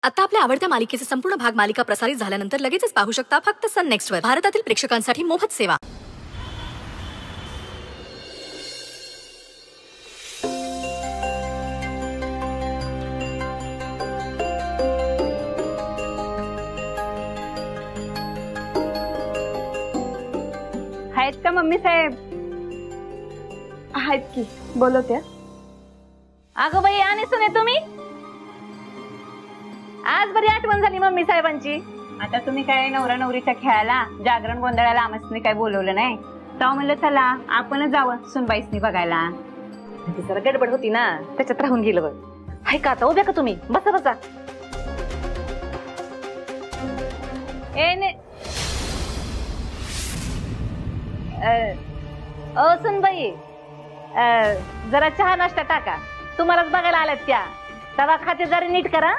आता आपल्या आवडत्या मालिकेचे संपूर्ण भाग मालिका प्रसारित झाल्यानंतर लगेचच पाहू शकता फक्त सन नेक्स्ट वर. भारतातील प्रेक्षकांसाठी मोफत सेवा. आहेत का मम्मी साहेब? आहेत की, बोलवते. अगं बाई, आणि सुने तुम्ही आज बरी आठवण झाली मम्मी साहेबांची. आता तुम्ही काय नवरा नवरीच्या खेळाला जागरण गोंधळाला आमसनी काय बोलवलं नाही, तेव्हा म्हणलं चला आपणच जावं सुनबाईसनी बघायला. ती जरा गडबड होती ना, त्याच्यात राहून गेलं बघ. हाय का आता उभ्या का तुम्ही? बसा बसा. ओ सुनबाई, जरा चहा नाश्ता टाका. तुम्हालाच बघायला आल्यात त्या. तवा खाते जरा नीट करा.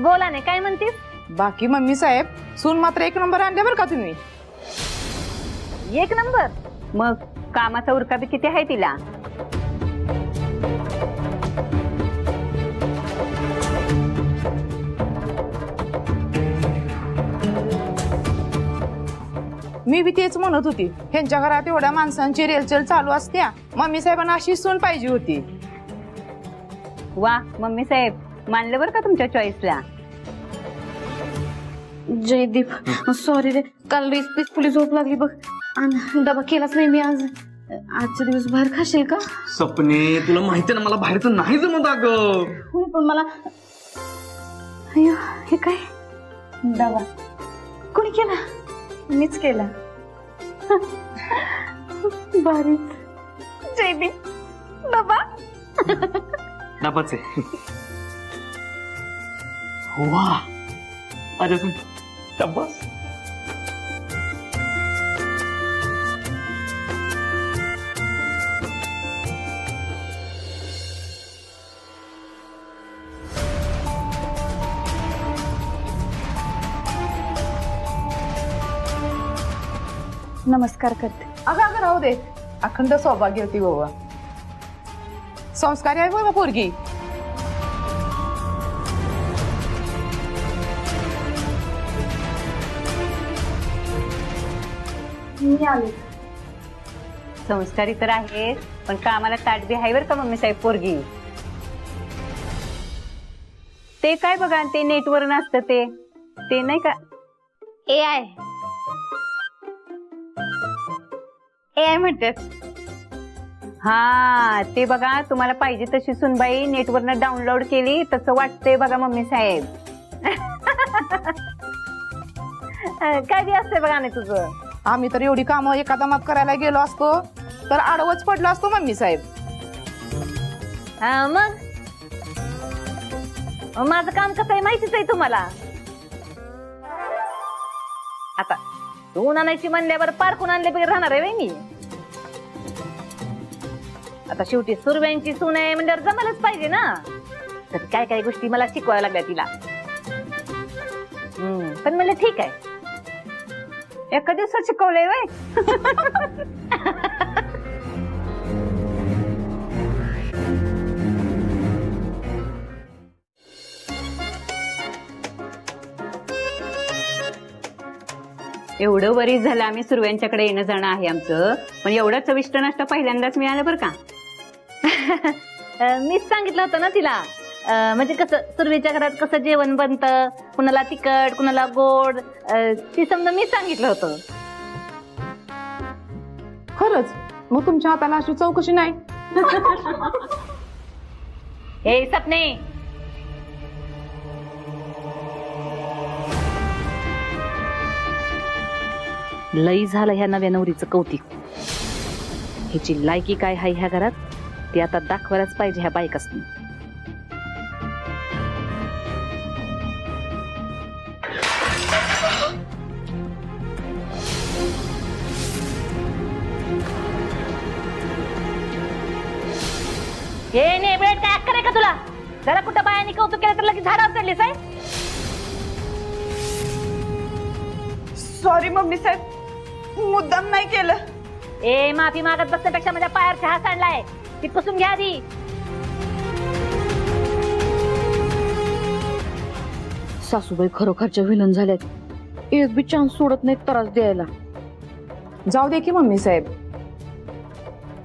बोला नाही, काय म्हणतीस? बाकी मम्मी साहेब, सून मात्र एक नंबर आणल्या बरं का तुम्ही. एक नंबर? मग कामाचा उरका बी किती आहे तिला. मी बी तेच म्हणत होती, ह्यांच्या घरात एवढ्या माणसांची रेलचेल चालू असत्या, मम्मी साहेबांना अशी सून पाहिजे होती. वा मम्मी साहेब, मानलं बरं का तुमच्या चॉईसला. जयदीप, सॉरी रे, काल पीसफुली झोप लागली बघ आणि डबा केलाच नाही मी आज. आजचा दिवस बाहेर खाशील का? सपने, तुला माहिती ना मला बाहेरचं नाही जमत अगं. होय, पण मला अय्यो, हे काय डबा कोणी केला? मीच केला. भारीच. जयदीप, डबा डबाच आहे. वा, अरे डबाच. नमस्कार करते. अगं राहू दे, अखंड सौभाग्य होती बाबा. संस्कारी आहे बाबा पोरगी. मी आले. संस्कारी तर आहे, पण कामाला ताट बी आहे बरं का मम्मी साहेब पोरगी. ते काय बघा, ते नेटवर नसतं ते नाही का, AI म्हणतात. हा, ते बघा, तुम्हाला पाहिजे तशी सुनबाई नेटवरनं डाउनलोड केली तसं वाटतंय बघा मम्मी साहेब. काय बी असतंय बघा ना तुझं. आम्ही तर एवढी कामं एका दमात करायला गेलो असतो तर आडवच पडलो असतो मम्मी साहेब. हा, मग माझं काम कसं आहे माहितीच आहे तुम्हाला. आता सून आणायची म्हणल्यावर पारखून आणले बिगर राहणार आहे मी. आता शेवटी सुरव्यांची सून आहे म्हणल्यावर जमायलाच पाहिजे ना. तर काय काय गोष्टी मला शिकवायला लागल्या तिला. पण म्हणलं ठीक आहे, एका दिवसात शिकवलंय वय. एवढं वरीच झालं आम्ही सुरव्यांच्याकडे येणं जाणं आहे आमचं, पण एवढं चविष्ट नाश्ता पहिल्यांदाच मिळालं बरं का. मीच सांगितलं होतं ना तिला, म्हणजे कसं सुरवीच्या घरात कसं जेवण बनतं, कुणाला तिखट कुणाला गोड, ती समजा मीच सांगितलं होतं. खरंच? मग तुमच्या हाताला अशी चौकशी नाही? हे सपने, लई झालं ह्या नव्या नवरीचं कौतिक. ह्याची लायकी काय आहे ह्या घरात ती आता दाखवायलाच पाहिजे ह्या बायकासनी. हे नेबळेट काय अक्कल आहे का तुला? जरा कुठं बायाने कौतुक केलं तर लगेच झाडावर चढलीस आहे. सॉरी मम्मी साहेब, मुद्दाम नाही केलं. ए माफी मागत बसण्यापेक्षा माझ्या पायावर चहा सांडलाय, ती पुसून घ्या आधी. सासूबाई खरोखरच्या विलन झाल्यात. एक बी चान्स सोडत नाही त्रास द्यायला. जाऊ दे की मम्मी साहेब,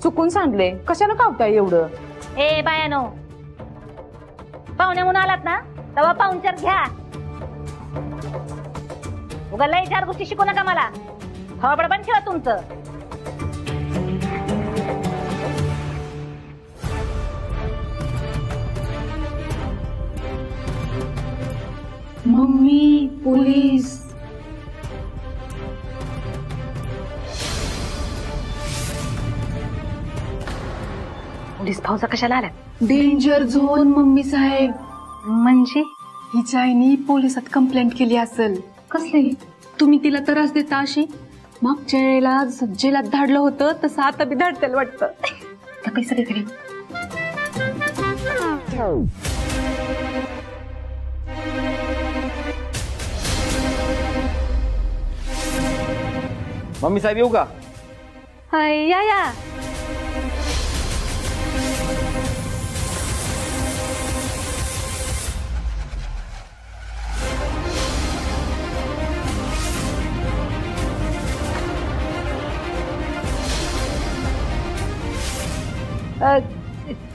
चुकून सांडले, कशाला कावताय एवढं? ए बायानो, पाहुण्या म्हणून आलात ना तेव्हा पाहुणचार घ्या. उगा लय 4 गोष्टी शिकू नका मला. थोबड पण ठेवा तुमचं. Mummy police. पोलीस भाऊजा कशाला आल्या? डेंजर झोन मम्मी साहेब. म्हणजे हिच्या आईनी पोलिसात कंप्लेंट केली असेल. कसले? तुम्ही तिला त्रास देता अशी. मागच्या वेळेला जेलात धाडलं होतं तसं आता बी धाडतेल वाटतं. त्या पैसे घरी. मम्मी साहेब येऊ का? या या.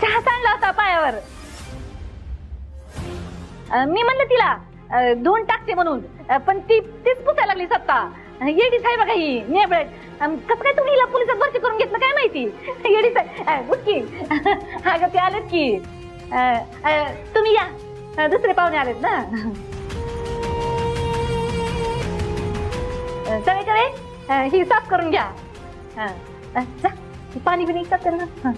चहा सांडला होता पायावर. मी म्हणलं तिला धुवून टाकते म्हणून, पण तीच पुसायला लागली सत्ता. येडीच आहे बघा ही नेबळेट. कसं काय तुम्ही हिला पोलिसात भरती करून घेतलं काय माहिती? येडीच आहे. उठकी. अगं ते आलेत की. तुम्ही या, दुसरे पाहुणे आलेत ना. सगळीकडे ही साफ करून घ्या. जा, पाणी बिणी साफ कर ना.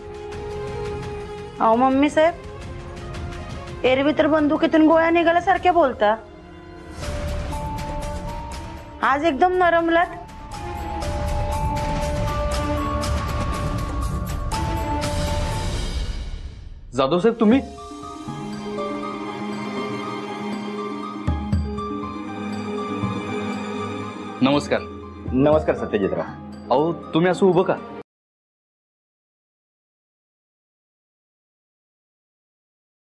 अहो मम्मी साहेब, एरवी तर बंदुकीतून गोळ्या निघाल्यासारख्या बोलता, आज एकदम नरमलात. जाधव साहेब तुम्ही? नमस्कार. नमस्कार सत्यजितराव. अहो तुम्ही असं उभं का?